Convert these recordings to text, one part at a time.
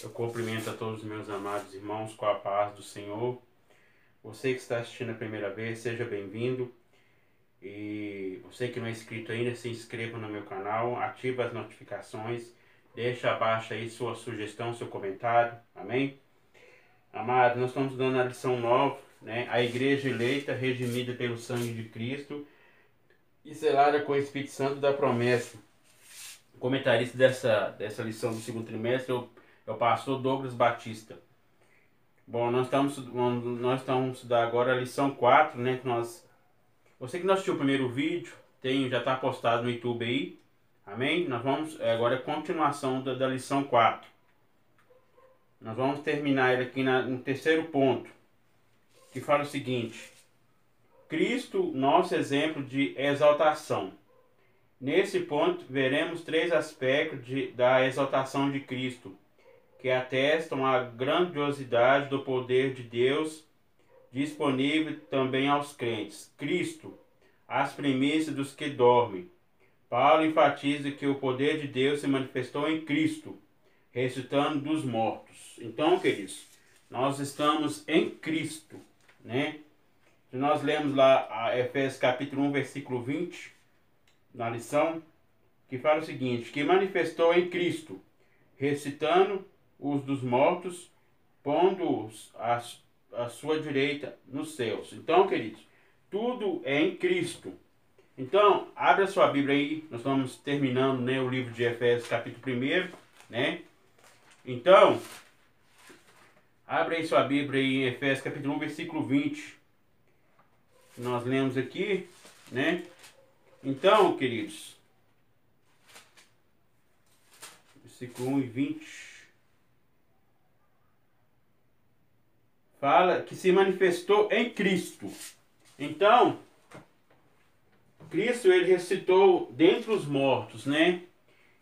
Eu cumprimento a todos os meus amados irmãos com a paz do Senhor. Você que está assistindo a primeira vez, seja bem-vindo. E você que não é inscrito ainda, se inscreva no meu canal, ative as notificações, deixa abaixo aí sua sugestão, seu comentário, amém? Amados, nós estamos dando a lição nova, né? A igreja eleita, redimida pelo sangue de Cristo e selada com o Espírito Santo da promessa. O comentarista dessa lição do segundo trimestre é o pastor Douglas Batista. Bom, nós estamos estudando agora a lição 4, né? Você que não assistiu o primeiro vídeo, já está postado no YouTube aí, amém? Nós vamos, agora é a continuação da lição 4. Nós vamos terminar ele aqui no terceiro ponto, que fala o seguinte: Cristo, nosso exemplo de exaltação. Nesse ponto, veremos três aspectos da exaltação de Cristo, que atestam a grandiosidade do poder de Deus disponível também aos crentes. Cristo, as primícias dos que dormem. Paulo enfatiza que o poder de Deus se manifestou em Cristo, ressuscitando dos mortos. Então, queridos, nós estamos em Cristo, né? Se nós lemos lá a Efésios capítulo 1, versículo 20, na lição, que fala o seguinte: que manifestou em Cristo, ressuscitando os dos mortos, pondo-os à sua direita nos céus. Então, queridos, tudo é em Cristo. Então, abra sua Bíblia aí, nós estamos terminando, né, o livro de Efésios, capítulo 1, né? Então, abra aí sua Bíblia aí em Efésios, capítulo 1, versículo 20. Nós lemos aqui, né? Então, queridos, versículo 1 e 20. Fala que se manifestou em Cristo. Então, Cristo, ele ressuscitou dentre os mortos, né?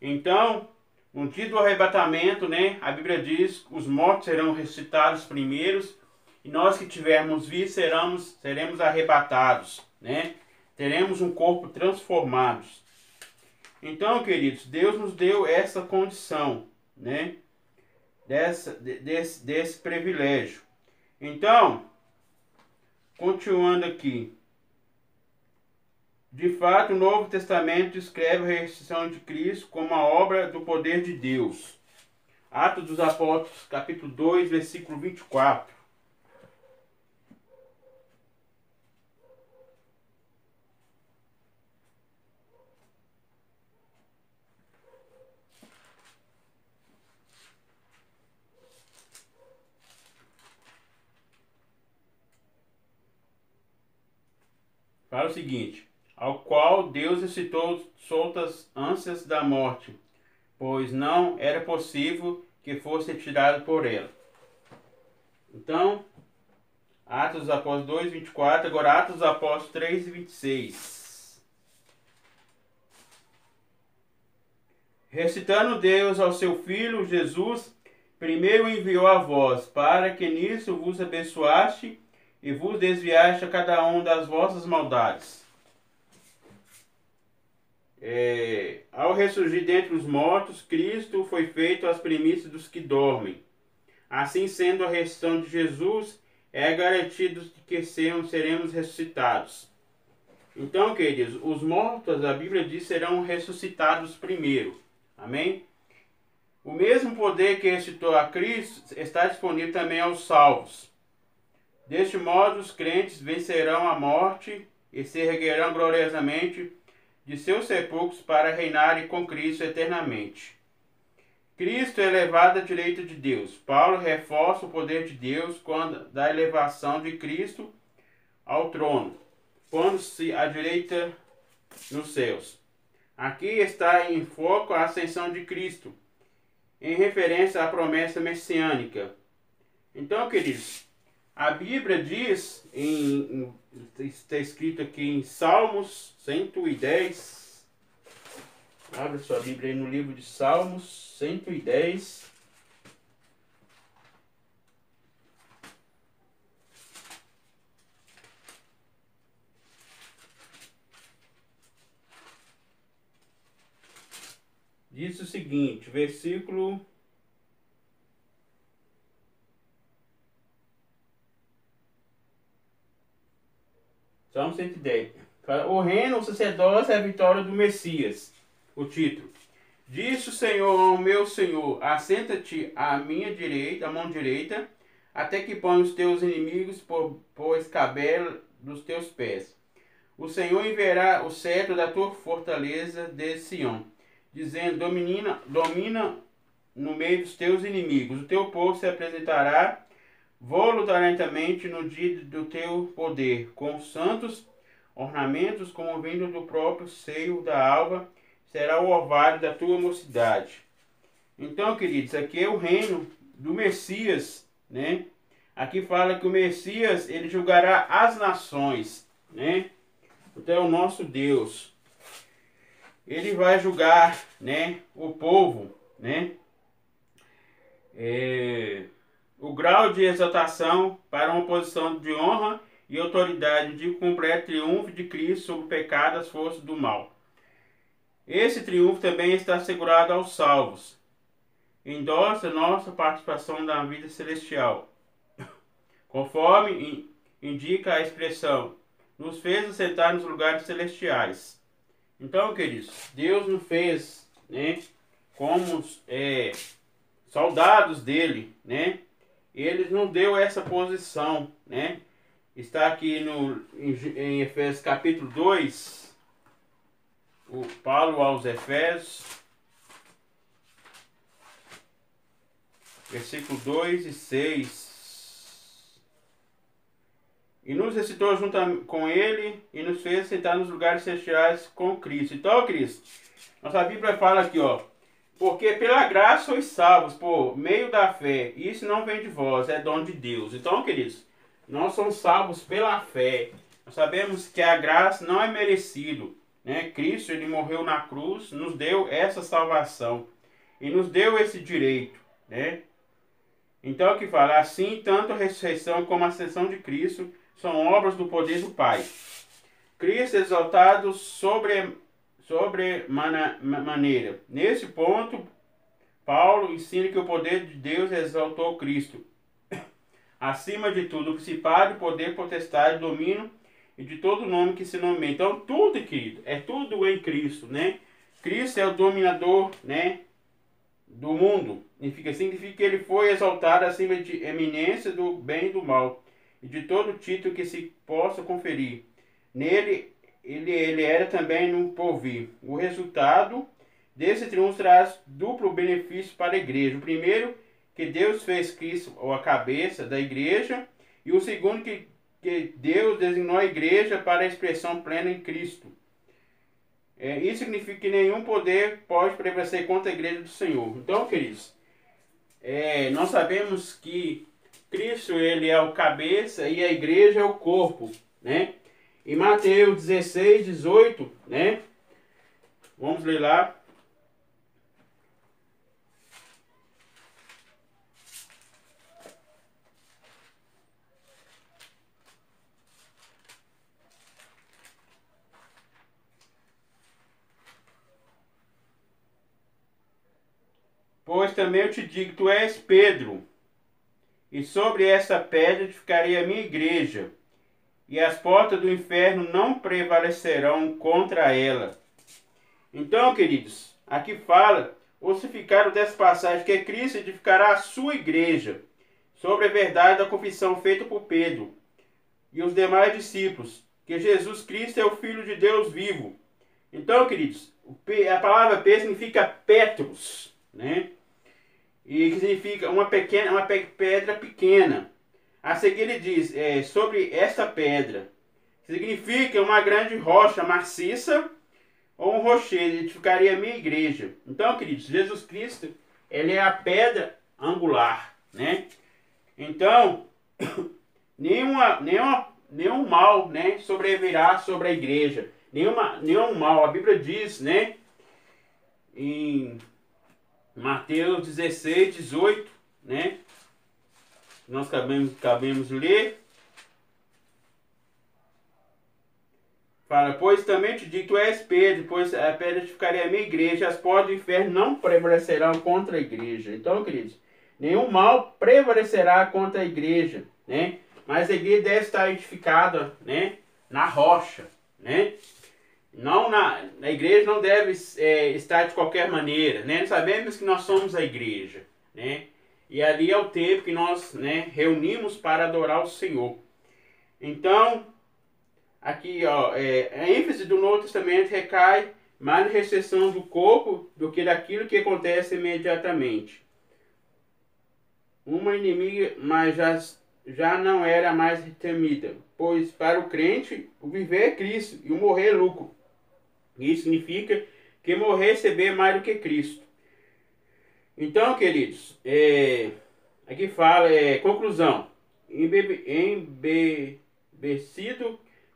Então, no dia do arrebatamento, né? A Bíblia diz que os mortos serão ressuscitados primeiros e nós que tivermos visto seremos arrebatados, né? Teremos um corpo transformado. Então, queridos, Deus nos deu essa condição, né? Desse privilégio. Então, continuando aqui. De fato, o Novo Testamento descreve a ressurreição de Cristo como a obra do poder de Deus. Atos dos Apóstolos, capítulo 2, versículo 24. Fala o seguinte: ao qual Deus excitou soltas ânsias da morte, pois não era possível que fosse tirado por ela. Então, Atos dos Apóstolos 2, 24, agora Atos dos Apóstolos 3 e 26. Recitando Deus ao seu Filho Jesus, primeiro enviou a vós, para que nisso vos abençoaste e vos desviaste a cada um das vossas maldades. Ao ressurgir dentre os mortos, Cristo foi feito as primícias dos que dormem. Assim sendo, a ressurreição de Jesus é garantido de que seremos ressuscitados. Então, queridos, os mortos, a Bíblia diz, serão ressuscitados primeiro. Amém? O mesmo poder que ressuscitou a Cristo está disponível também aos salvos. Deste modo, os crentes vencerão a morte e se erguerão gloriosamente de seus sepulcros para reinarem com Cristo eternamente. Cristo é elevado à direita de Deus. Paulo reforça o poder de Deus da elevação de Cristo ao trono, pondo-se à direita nos céus. Aqui está em foco a ascensão de Cristo, em referência à promessa messiânica. Então, queridos, a Bíblia diz, está escrito aqui em Salmos 110. Abre sua Bíblia aí no livro de Salmos 110. Diz o seguinte, versículo Salmo 110. Fala, o reino, o sacerdócio é a vitória do Messias. O título. Disse o Senhor ao meu Senhor, assenta-te à minha direita, à mão direita, até que ponha os teus inimigos por escabelo dos teus pés. O Senhor enviará o cetro da tua fortaleza de Sião, dizendo, domina no meio dos teus inimigos. O teu povo se apresentará voluntariamente no dia do teu poder, com santos ornamentos, como vindo do próprio seio da alva, será o orvalho da tua mocidade. Então, queridos, aqui é o reino do Messias, né? Aqui fala que o Messias, ele julgará as nações, né? Então, é o nosso Deus. Ele vai julgar, né, o povo, né? O grau de exaltação para uma posição de honra e autoridade de completo triunfo de Cristo sobre o pecado e as forças do mal. Esse triunfo também está assegurado aos salvos. Endossa nossa participação na vida celestial. Conforme indica a expressão, nos fez assentar nos lugares celestiais. Então, queridos, Deus nos fez, né, como soldados dele, né? Ele nos deu essa posição, né? Está aqui em Efésios capítulo 2, o Paulo aos Efésios, versículo 2 e 6. E nos ressuscitou junto com ele e nos fez sentar nos lugares celestiais com Cristo. Então, Cristo, nossa Bíblia fala aqui, ó. Porque pela graça sois salvos por meio da fé. Isso não vem de vós, é dom de Deus. Então, queridos, nós somos salvos pela fé. Nós sabemos que a graça não é merecido, né? Cristo, ele morreu na cruz, nos deu essa salvação. E nos deu esse direito, né? Então, aqui fala, assim, tanto a ressurreição como a ascensão de Cristo são obras do poder do Pai. Cristo exaltado maneira. Nesse ponto, Paulo ensina que o poder de Deus exaltou Cristo. Acima de tudo, o principado, poder, potestade, domínio e de todo nome que se nomeia. Então, tudo, querido, é tudo em Cristo, né? Cristo é o dominador, né, do mundo. Significa que ele foi exaltado acima de eminência do bem e do mal e de todo título que se possa conferir. Nele, ele era também no porvir. O resultado desse triunfo traz duplo benefício para a igreja. O primeiro, que Deus fez Cristo a cabeça da igreja. E o segundo, que Deus designou a igreja para a expressão plena em Cristo. Isso significa que nenhum poder pode prevalecer contra a igreja do Senhor. Então, queridos, nós sabemos que Cristo, ele é o cabeça e a igreja é o corpo, né? Em Mateus 16, 18, né? Vamos ler lá. Pois também eu te digo, tu és Pedro, e sobre essa pedra edificarei a minha igreja, e as portas do inferno não prevalecerão contra ela. Então, queridos, aqui fala, o significado dessa passagem, que Cristo edificará a sua igreja, sobre a verdade da confissão feita por Pedro e os demais discípulos, que Jesus Cristo é o Filho de Deus vivo. Então, queridos, a palavra Pedro significa Petros, né? E que significa uma pedra pequena. A seguir ele diz, sobre esta pedra, significa uma grande rocha maciça ou um rochedo, edificaria a minha igreja. Então, queridos, Jesus Cristo, ele é a pedra angular, né? Então, nenhum mal, né, sobrevirá sobre a igreja. Nenhum mal. A Bíblia diz, né, em Mateus 16, 18, né? Nós cabemos ler. Fala, pois também te digo, tu és Pedro, pois a pedra edificarei a minha igreja, as portas do inferno não prevalecerão contra a igreja. Então, queridos, nenhum mal prevalecerá contra a igreja, né? Mas a igreja deve estar edificada, né, na rocha, né? Não na igreja não deve estar de qualquer maneira, né? Nós sabemos que nós somos a igreja, né? E ali é o tempo que nós, né, reunimos para adorar o Senhor. Então, aqui, ó, a ênfase do Novo Testamento recai mais na recepção do corpo do que daquilo que acontece imediatamente. Uma inimiga, mas já não era mais temida, pois para o crente o viver é Cristo e o morrer é lucro. Isso significa que morrer é receber mais do que Cristo. Então, queridos, aqui fala, conclusão. Embebecido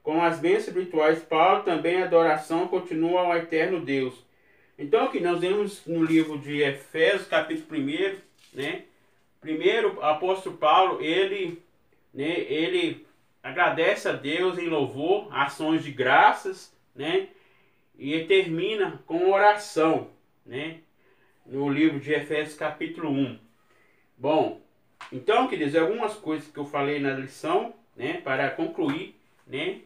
com as bênçãos espirituais, Paulo também a adoração continua ao eterno Deus. Então, aqui nós vemos no livro de Efésios, capítulo 1, né? Primeiro, o apóstolo Paulo, ele agradece a Deus em louvor, ações de graças, né? E termina com oração, né? No livro de Efésios capítulo 1. Bom, então, queridos, algumas coisas que eu falei na lição, né? Para concluir, né?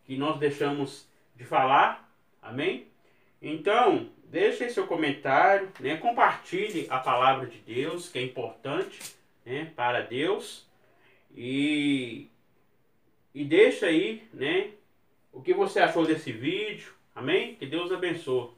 Que nós deixamos de falar, amém? Então, deixe seu comentário, né? Compartilhe a palavra de Deus, que é importante, né? Para Deus. E deixa aí, né? O que você achou desse vídeo, amém? Que Deus abençoe.